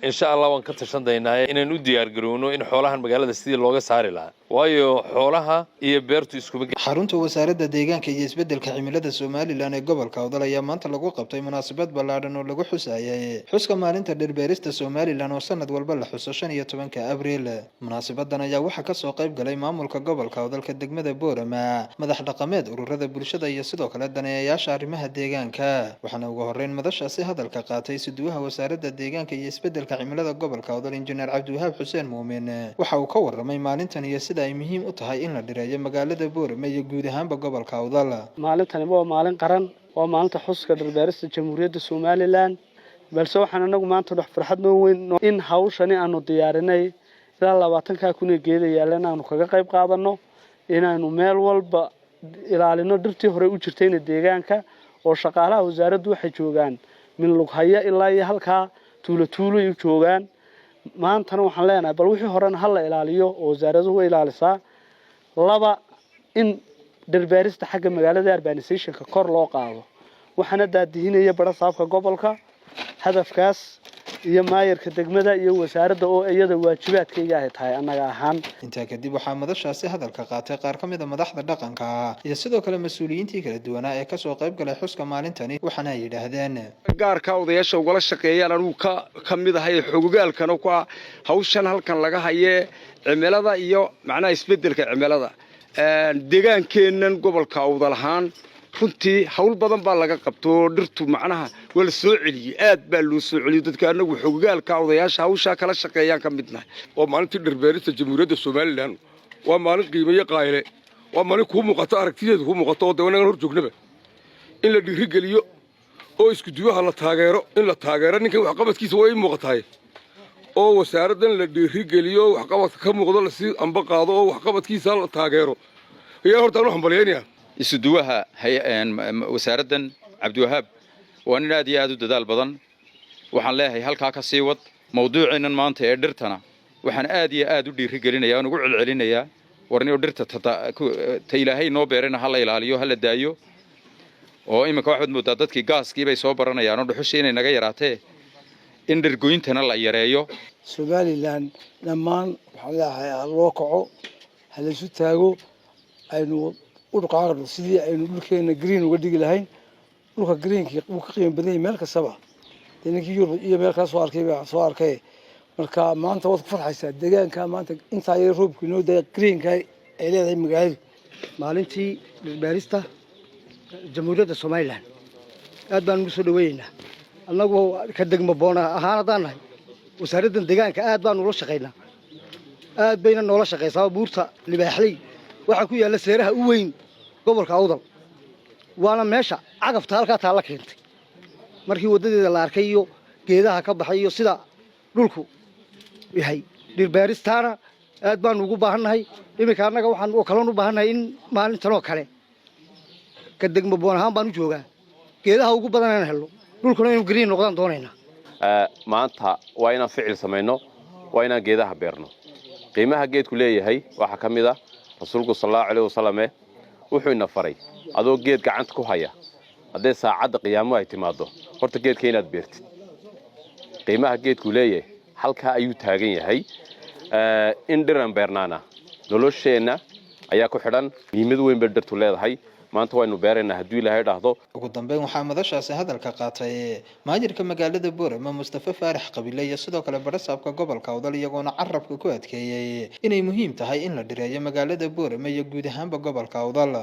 إن شاء الله وانكتشن دينا إن نودي أرجعونه إن حولها المجال السيد اللي صار لها وايو حولها يبرتو يسكب xarunta wasaaradda deegaanka iyo isbeddelka cimilada Somaliland ee gobolka Awdal ayaa maanta lagu qabtay munaasabad ballaaran oo lagu xusayay xuska maalinta dhirbeerista Somaliland oo sanad walba la xuso 15 Abriil. Munaasabadan ayaa waxaa ka soo qayb galay maamulka gobolka Awdal ka degmada Boorama, madax dhaqameed, ururada bulshada iyo sidoo kale daneeyayaasha arrimaha deegaanka. Waxaana ugu horreyn madashaasi hadalka qaatay suduwaha wasaaradda deegaanka iyo isbeddelka cimilada gobolka Awdal Injineer Cabdiwahaab Xuseen Muumin. Waxa uu ka warramay maalintan iyo sida ay muhiim u tahay in la dhireeyo magaalada Boorama guud ahaanba gobolka Awdal. Maalintani waa maalin qaran, waa maalinta xuska dhirbeerista Jamhuuriyadda Somaliland. balse waxaan anagu maanta wax farxad noo weyn in hawshani aanu diyaarinay ilaa 20 kun ee geed yaalan aanu kaga qayb qaadano inaanu meel walba ilaalino dhirtii hore u jirtay deegaanka oo shaqaalaha wasaaraddu waxay joogaan min lughaya ilaa iyo halka tuulo ay joogaan. maantana waxaan leenahay bal wixii horena hal la ilaaliyo oo wasaaraddu way ilaalisaa. laba in dhirbeerista xagga magaalada urbanization-ka kor loo qaado waxaana daadihinaya barasaabka gobolka hadafkaas iyo maayarka degmada iyo wasaaradda oo iyada waajibaadkayga ay tahay anaga ahaan. intaa kadib waxaa madashaasi hadalka qaatay qaar ka mid ah madaxda dhaqanka iyo sidoo kale mas'uuliyiintii kala duwanaa ee ka soo qayb galay xuska maalintani waxaana ay yiraahdeen gaarka odayaasha ugala shaqeeyaan anigu ka mid ahay xogogaalkan oo hawshan halkan laga hayay cimilada iyo macnaha isbeddelka cimilada deegaankeenan gobolka Awdal ahaan runtii hawl badan baa laga qabto dhirtu macnaha wala soo celiyay aad baa loo soo celiyay dadka anagu xogogaalka odayaasha hawsha kala shaqeeyaan ka midnahay oo maalintii dhirbeerista Jamhuuriyadda Somaliland waa maalin qiimeeyo qayle waa maalin ku muuqata aragtideedu ku muuqato oo dawladda hor joognaba in la dhiirigeliyo oo isku duwaha la taageero in la taageero ninkan wax qabadkiisa way muuqataay oo wasaaraddan la dhiirigeliyo wax qabadka ka muuqdo la si amba qaado oo wax qabadkiisa la taageero ayaa horta waxaan baleenayaa isuduwaha wasaaraddan Cabdiwahaab waa nin aad iyo aad u dadaal badan. waxaan leeyahay halka ka sii wad mawduuciinan maanta ee dhirtana waxaan aad iyo aad u dhiirigelinayaa oo ugu celcelinayaa warniyo dhirta ta Ilaahay noo beerina hal ilaaliyo hal daayo oo imika waxaad moodaa dadkii gaaskii bay soo baranayaan oo dhuxushii inay naga yaraatee in dhirgoyntana la yareeyo. Somaliland dhammaan waxaan leeyahay loo kaco hal isu taago aynu urqaaqno sidii aynu dhulkeena green uga dhigi lahayn. dhulka greenkii uu ka qiimo badan yahay meel kastaba ninkii Yurub iyo meel kale soo arkay marka maanta wad ku farxaysaa deegaanka maanta inta ay roobku noo day greenka ay leedahay magaalada maalintii dhirbeerista Jamhuuriyadda Somaliland aad baan ugu soo dhaweeynaa annagu ka degmo boona ahaan hadanahay wasaaradda deegaanka aad baan ula shaqeynaa aad bayna noola shaqeysaa buurta libaaxley waxa ku yaala seeraha u weyn gobolka Awdal waana meesha cagafta halka taala keentay markii wadadeeda la arkay iyo geedaha ka baxay iyo sida dhulku yahay dhirbeeristaana aad baan ugu baahanahay. imika anaga waxaan oo kale u baahanahay in maalintan oo kale ka degmo boon ahaan baan u joogaa geedaha ugu badan aan helo dhulkuna inuu green noqdaan doonayna. maanta waa inaan ficil sameeyno waa inaan geedaha beerno. qiimaha geedku leeyahay waxa ka mid ah rasuulku sallallahu alayhi wasallam wuxuu ina faray adoo geed gacanta ku haya haday saacada qiyaamo ay timaado horta geedka inaad beertid. qiimaha geedku leeyahay halka ayuu taagan yahay in dhiran beernaana nolosheena ayaa ku xidhan muhiimad weyn bay dhirtu leedahay. maanta waynu beeraynaa haddii Ilaahay dhaahdo. ugu dambeyn waxaa madashaasi hadalka qaatay maajirka magaalada Boorama Mustafa Faarax Qabile iyo sidoo kale barasaabka gobolka Awdal iyagoona carabka ku adkeeyay inay muhiim tahay in la dhireeyo magaalada Boorama iyo guud ahaanba gobolka Awdal.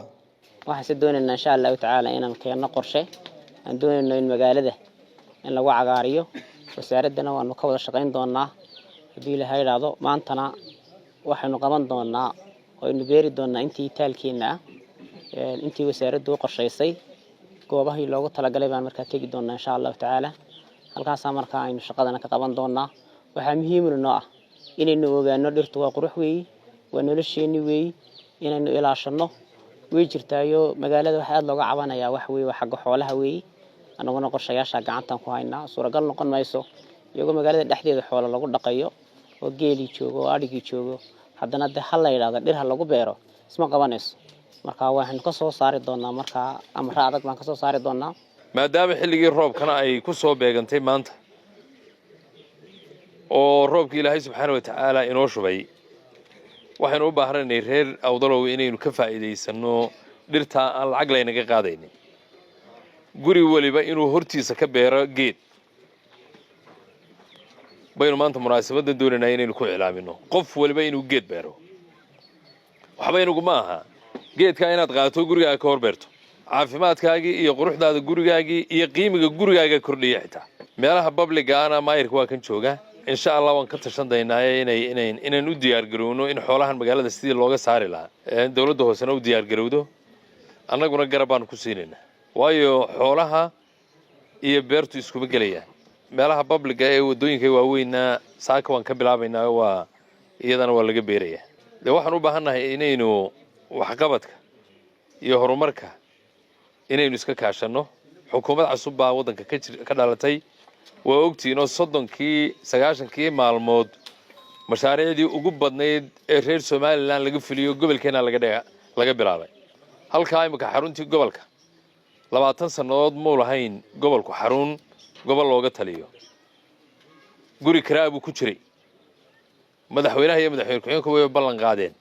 waxaan doonaynaa insha Allah ta'ala inaan keenno qorshe aan doonayno in magaalada in lagu cagaariyo wasaaradana waanu ka wada shaqeyn doonaa haddii Ilaahay dhaahdo. maantana waxaanu qaban doonaa oo inu beeri doonaa intii taalkiina intii wasaaraddu qorshaysay goobahii loogu talagalay baan markaa tagi doonaa insha Allah ta'ala. halkaas markaa aynu shaqadana ka qaban doonaa. waxa muhiim ah inaynu ogaano dhirtu waa qurux weey waa nolosheeni weey inaynu ilaashano way jirtaayo magaalada waxa aad looga cabanayaa wax weey waxa xoolaha weey anaguna qorshayaasha gacantan ku haynaa suuragal noqon mayso iyagoo magaalada dhexdeeda xoolo lagu dhaqayo oo geeli joogo oo adhigi joogo haddana hal la yiraahdo dhir ha lagu beero isma qabanayso. marka waxaan ka soo saari doonaa marka amra adag baan ka soo saari doonaa maadaama xilligii roobkana ay ku soo beegantay maanta oo roobka Ilaahay subxaanahu wa ta'aala inoo shubay waxaan u baahanay reer awdalow inaynu ka faa'iideysano dhirta aan lacag laynaga qaadaynin guri waliba inuu hortiisa ka beero geed baynu maanta munaasabada doonaynaa inaynu ku ilaamino qof waliba inuu geed beero waxba inagu ma aha geedka inaad qaato gurigaaga ka hor beerto caafimaadkaagii iyo quruxdaada gurigaagii iyo qiimiga gurigaaga kordhiya xitaa meelaha public ana maayirka waa kan jooga insha Allah waan ka tashan doonaa inaan u diyaar garowno in xoolahan magaalada sidii looga saari lahaa dawladda hoosena u diyaar garowdo annaguna garabaan ku siinayna waayo xoolaha iyo beertu isku begelayaan meelaha public ee wadooyinka waaweynna saaka waan ka bilaabaynaa waa iyadana waa laga beerayaa waxaan u baahanahay inaynu waxqabadka iyo horumarka inaynu iska kaashano xukuumad cusub baa wadanka ka dhalatay waa ogtiin oo 90kii maalmood mashaariicdii ugu badnayd ee reer Soomaaliland laga fuliyo gobolkeena laga bilaabay halka imika xaruntii gobolka 20 sanadood ma lahayn gobolku xarun gobol looga taliyo guri karaab ku jiray madaxweynaha iyo madaxweyne ku-xigeenku way ballan qaadeen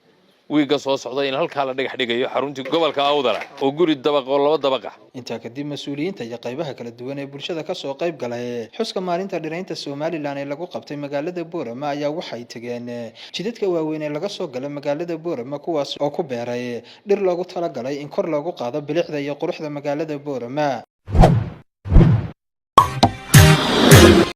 wiiga soo socda in halka la dhagax dhigayo xaruntii gobolka Awdal oo guri dabaq oo laba dabaq ah inta kadib mas'uuliyiinta iyo qaybaha kala duwan ee bulshada ka soo qayb galay xuska maalinta dhiraynta Soomaaliland ee lagu qabtay magaalada Boorama ayaa waxay tageen jidadka waaweyn ee laga soo galay magaalada Boorama kuwaas oo ku beeray dhir loogu talagalay in kor loogu qaado bilicda iyo quruxda magaalada Boorama